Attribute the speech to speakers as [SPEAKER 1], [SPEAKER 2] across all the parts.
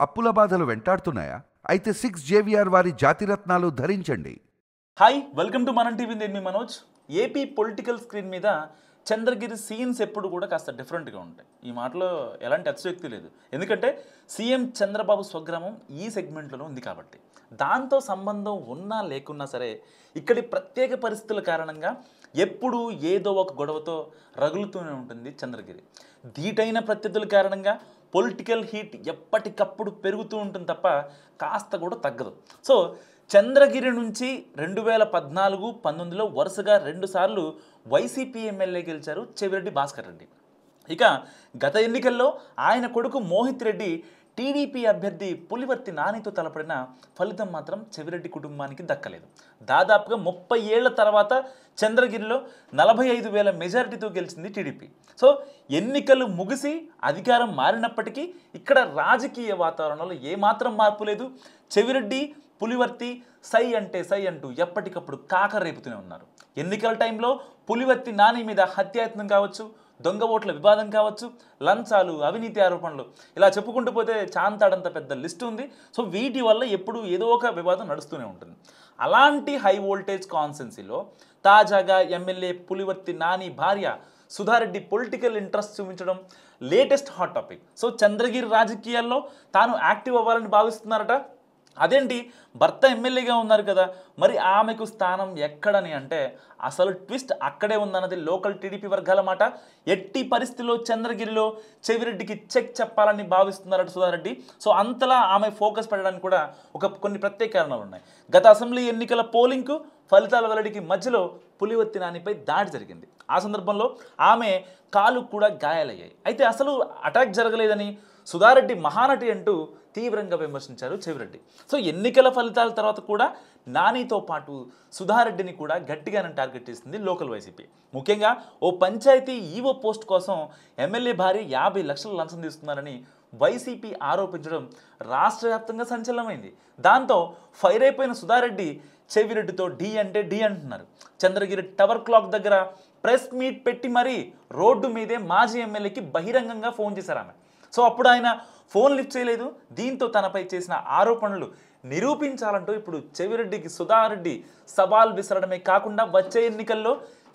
[SPEAKER 1] అప్పుల బాధలు వెంటాడుతున్నాయా? అయితే 6 జేవిఆర్ వారి జాతిరత్నాలు ధరించండి.
[SPEAKER 2] హాయ్, వెల్కమ్ టు మనం టీవీ. నేను మీ మనోజ్. ఏపీ పొలిటికల్ స్క్రీన్ మీద చంద్రగిరి సీన్స్ ఎప్పుడు కూడా కాస్త డిఫరెంట్గా ఉంటాయి. ఈ మాటలో ఎలాంటి అతిశయోక్తి లేదు. ఎందుకంటే సీఎం చంద్రబాబు స్వగ్రామం ఈ సెగ్మెంట్లోనే ఉంది కాబట్టి. దాంతో సంబంధం ఉన్నా లేకున్నా సరే ఇక్కడి ప్రత్యేక పరిస్థితుల కారణంగా ఎప్పుడూ ఏదో ఒక గొడవతో రగులుతూనే ఉంటుంది చంద్రగిరి. ధీటైన ప్రత్యర్థుల కారణంగా పొలిటికల్ హీట్ ఎప్పటికప్పుడు పెరుగుతూ ఉంటుంది తప్ప కాస్త కూడా తగ్గదు. సో చంద్రగిరి నుంచి 2014-19లో వరుసగా 2 సార్లు వైసీపీ ఎమ్మెల్యే గెలిచారు చెవిరెడ్డి భాస్కర్ రెడ్డి. ఇక గత ఎన్నికల్లో ఆయన కొడుకు మోహిత్ రెడ్డి టీడీపీ అభ్యర్థి పులివర్తి నానితో తలపడిన ఫలితం మాత్రం చెవిరెడ్డి కుటుంబానికి దక్కలేదు. దాదాపుగా 30 ఏళ్ల తర్వాత చంద్రగిరిలో 45,000 మెజారిటీతో గెలిచింది టీడీపీ. సో ఎన్నికలు ముగిసి అధికారం మారినప్పటికీ ఇక్కడ రాజకీయ వాతావరణంలో ఏమాత్రం మార్పు లేదు. చెవిరెడ్డి పులివర్తి సై అంటే సై అంటూ ఎప్పటికప్పుడు కాకరేపుతూనే ఉన్నారు. ఎన్నికల టైంలో పులివర్తి నాని మీద హత్యాయత్నం కావచ్చు, దొంగ ఓట్ల వివాదం కావచ్చు, లంచాలు, అవినీతి ఆరోపణలు, ఇలా చెప్పుకుంటూ పోతే చాంతాడంత పెద్ద లిస్ట్ ఉంది. సో వీటి వల్ల ఎప్పుడూ ఏదో ఒక వివాదం నడుస్తూనే ఉంటుంది. అలాంటి హై వోల్టేజ్ కాన్స్టెన్సీలో తాజాగా ఎమ్మెల్యే పులివర్తి నాని భార్య సుధారెడ్డి పొలిటికల్ ఇంట్రెస్ట్ చూపించడం latest hot topic. So Chandragiri రాజకీయాల్లో తాను యాక్టివ్ అవ్వాలని భావిస్తున్నారట. అదేంటి, భర్త ఎమ్మెల్యేగా ఉన్నారు కదా, మరి ఆమెకు స్థానం ఎక్కడని అంటే అసలు ట్విస్ట్ అక్కడే ఉందన్నది లోకల్ టీడీపీ వర్గాల మాట. ఎట్టి పరిస్థితిలో చంద్రగిరిలో చెవిరెడ్డికి చెక్ చెప్పాలని భావిస్తున్నారట సుధారెడ్డి. సో అంతలా ఆమె ఫోకస్ పెట్టడానికి కూడా కొన్ని ప్రత్యేక కారణాలు ఉన్నాయి. గత అసెంబ్లీ ఎన్నికల పోలింగ్కు ఫలితాల వెల్లడికి మధ్యలో పులివర్తి నానిపై దాడి జరిగింది. ఆ సందర్భంలో ఆమె కాలు కూడా గాయాలయ్యాయి. అయితే అసలు అటాక్ జరగలేదని సుధారెడ్డి మహానటి అంటూ తీవ్రంగా విమర్శించారు చెవిరెడ్డి. సో ఎన్నికల ఫలితాల తర్వాత కూడా నానితో పాటు సుధారెడ్డిని కూడా గట్టిగానే టార్గెట్ చేసింది లోకల్ వైసీపీ. ముఖ్యంగా ఓ పంచాయతీ ఈవో పోస్ట్ కోసం ఎమ్మెల్యే భార్య 50 లక్షల లంచం తీసుకున్నారని వైసీపీ ఆరోపించడం రాష్ట్ర వ్యాప్తంగా సంచలనమైంది. దాంతో ఫైర్ అయిపోయిన సుధారెడ్డి చెవిరెడ్డితో డి అంటే డి అంటున్నారు. చంద్రగిరి టవర్ క్లాక్ దగ్గర ప్రెస్ మీట్ పెట్టి మరీ రోడ్డు మీదే మాజీ ఎమ్మెల్యేకి బహిరంగంగా ఫోన్ చేశారు ఆమె. సో అప్పుడు ఆయన ఫోన్ లిఫ్ట్ చేయలేదు. దీంతో తనపై చేసిన ఆరోపణలు నిరూపించాలంటూ ఇప్పుడు చెవిరెడ్డికి సుధారెడ్డి సవాల్ విసరడమే కాకుండా వచ్చే ఎన్నికల్లో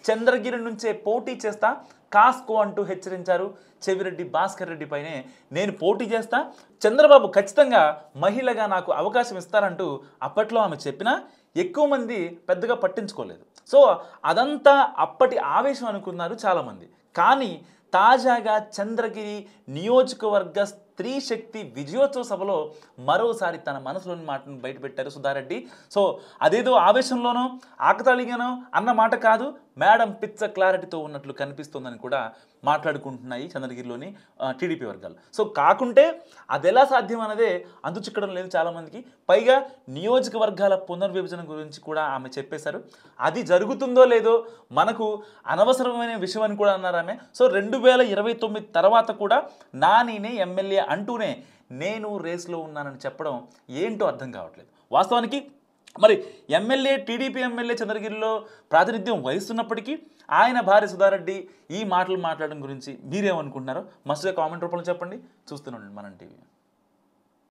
[SPEAKER 2] చంద్రగిరి నుంచే పోటీ చేస్తా కాస్కో అంటూ హెచ్చరించారు. చెవిరెడ్డి భాస్కర్ రెడ్డి పైనే నేను పోటీ చేస్తా, చంద్రబాబు ఖచ్చితంగా మహిళగా నాకు అవకాశం ఇస్తారంటూ అప్పట్లో ఆమె చెప్పినా ఎక్కువ మంది పెద్దగా పట్టించుకోలేదు. సో అదంతా అప్పటి ఆవేశం అనుకున్నారు చాలామంది. కానీ తాజాగా చంద్రగిరి నియోజకవర్గ స్త్రీ శక్తి విజయోత్సవ సభలో మరోసారి తన మనసులోని మాటను బయటపెట్టారు సుధారెడ్డి. సో అదేదో ఆవేశంలోనో ఆకతాళిగానో అన్న మాట కాదు, మేడం పిచ్చ క్లారిటీతో ఉన్నట్లు కనిపిస్తోందని కూడా మాట్లాడుకుంటున్నాయి చంద్రగిరిలోని టీడీపీ వర్గాలు. సో కాకుంటే అది ఎలా సాధ్యం అన్నదే చిక్కడం లేదు చాలామందికి. పైగా నియోజకవర్గాల పునర్విభజన గురించి కూడా ఆమె చెప్పేశారు. అది జరుగుతుందో లేదో మనకు అనవసరమైన విషయం అని కూడా అన్నారు ఆమె. సో 2029 తర్వాత కూడా నానినే ఎమ్మెల్యే అంటూనే నేను రేస్లో ఉన్నానని చెప్పడం ఏంటో అర్థం కావట్లేదు. వాస్తవానికి మరి టీడీపీ ఎమ్మెల్యే చంద్రగిరిలో ప్రాతినిధ్యం వహిస్తున్నప్పటికీ ఆయన భార్య సుధారెడ్డి ఈ మాటలు మాట్లాడడం గురించి మీరేమనుకుంటున్నారో మస్తుగా కామెంట్ రూపంలో చెప్పండి. చూస్తూనే ఉండండి మనం టీవీ.